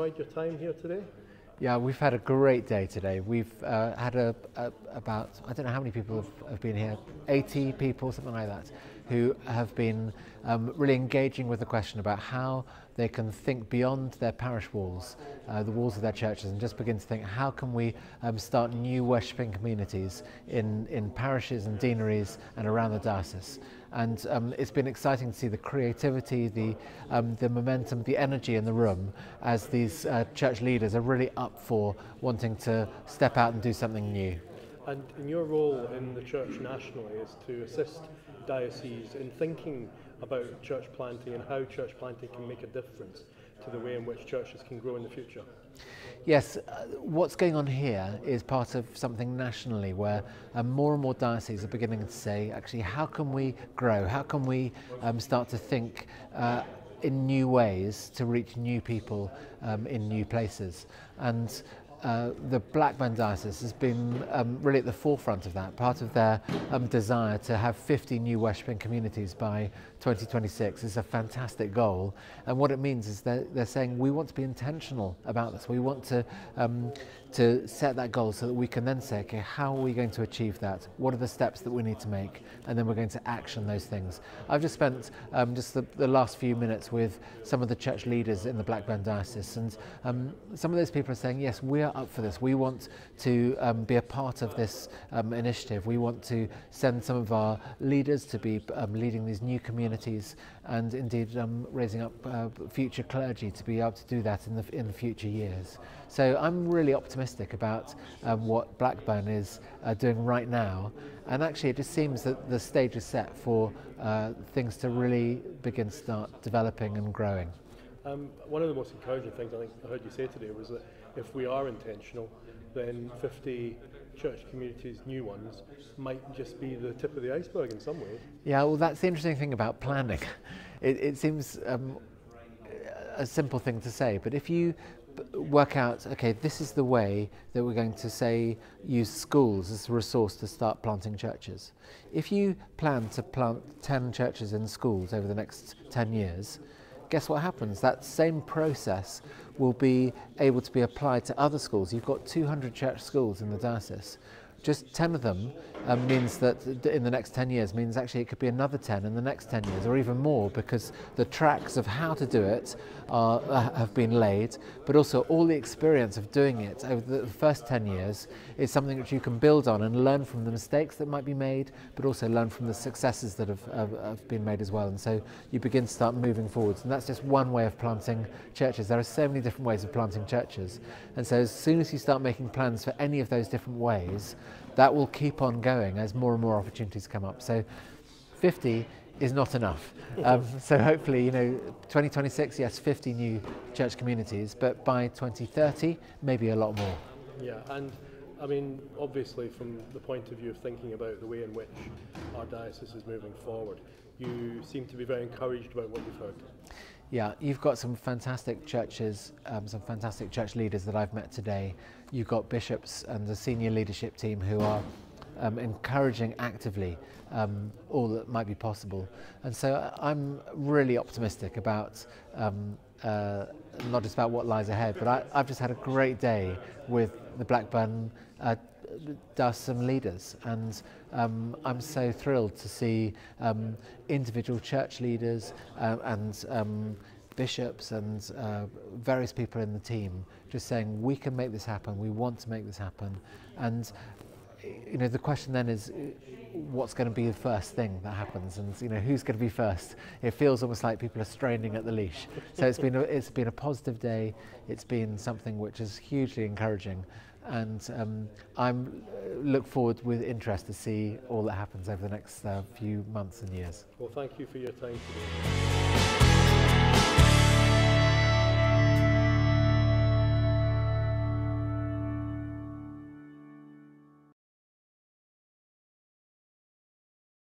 enjoyed your time here today? Yeah, we've had a great day today. We've had about, I don't know how many people have been here, 80 people, something like that, who have been really engaging with the question about how they can think beyond their parish walls, the walls of their churches, and just begin to think, how can we start new worshipping communities in parishes and deaneries and around the diocese. And it's been exciting to see the creativity, the momentum, the energy in the room as these church leaders are really up for wanting to step out and do something new. And your role in the church nationally is to assist dioceses in thinking about church planting and how church planting can make a difference to the way in which churches can grow in the future. Yes, what's going on here is part of something nationally where more and more dioceses are beginning to say, actually, how can we grow? How can we start to think in new ways to reach new people in new places? And the Blackburn Diocese has been really at the forefront of that. Part of their desire to have 50 new worshipping communities by 2026 is a fantastic goal, and what it means is they're saying we want to be intentional about this. We want to set that goal so that we can then say, okay, how are we going to achieve that? What are the steps that we need to make? And then we're going to action those things. I've just spent just the last few minutes with some of the church leaders in the Blackburn Diocese, and some of those people are saying, yes, we are up for this. We want to be a part of this initiative. We want to send some of our leaders to be leading these new communities, and indeed raising up future clergy to be able to do that in the future years. So I'm really optimistic about what Blackburn is doing right now, and actually it just seems that the stage is set for things to really begin to start developing and growing. One of the most encouraging things I think I heard you say today was that if we are intentional, then 50 church communities, new ones, might just be the tip of the iceberg in some ways. Yeah, well, that's the interesting thing about planning. It seems a simple thing to say, but if you work out, okay, this is the way that we're going to, say, use schools as a resource to start planting churches. If you plan to plant 10 churches in schools over the next 10 years, guess what happens? That same process will be able to be applied to other schools. You've got 200 church schools in the diocese. Just 10 of them means that in the next 10 years means actually it could be another 10 in the next 10 years or even more, because the tracks of how to do it have been laid, but also all the experience of doing it over the first 10 years is something which you can build on and learn from the mistakes that might be made, but also learn from the successes that have been made as well. And so you begin to start moving forwards, and that's just one way of planting churches. There are so many different ways of planting churches, and so as soon as you start making plans for any of those different ways, that will keep on going as more and more opportunities come up. So 50 is not enough. So hopefully, 2026, yes, 50 new church communities, but by 2030, maybe a lot more. Yeah, and I mean, obviously from the point of view of thinking about the way in which our diocese is moving forward, you seem to be very encouraged about what you've heard. Yeah, you've got some fantastic churches, some fantastic church leaders that I've met today. You've got bishops and the senior leadership team who are encouraging actively all that might be possible. And so I'm really optimistic about not just about what lies ahead, but I've just had a great day with the Blackburn Diocesan leaders, and I'm so thrilled to see individual church leaders and bishops and various people in the team just saying, we can make this happen, we want to make this happen. And the question then is, what's going to be the first thing that happens, and who's going to be first? It feels almost like people are straining at the leash. So it's been a positive day. It's been something which is hugely encouraging, and I'm look forward with interest to see all that happens over the next few months and years. Well, thank you for your time today.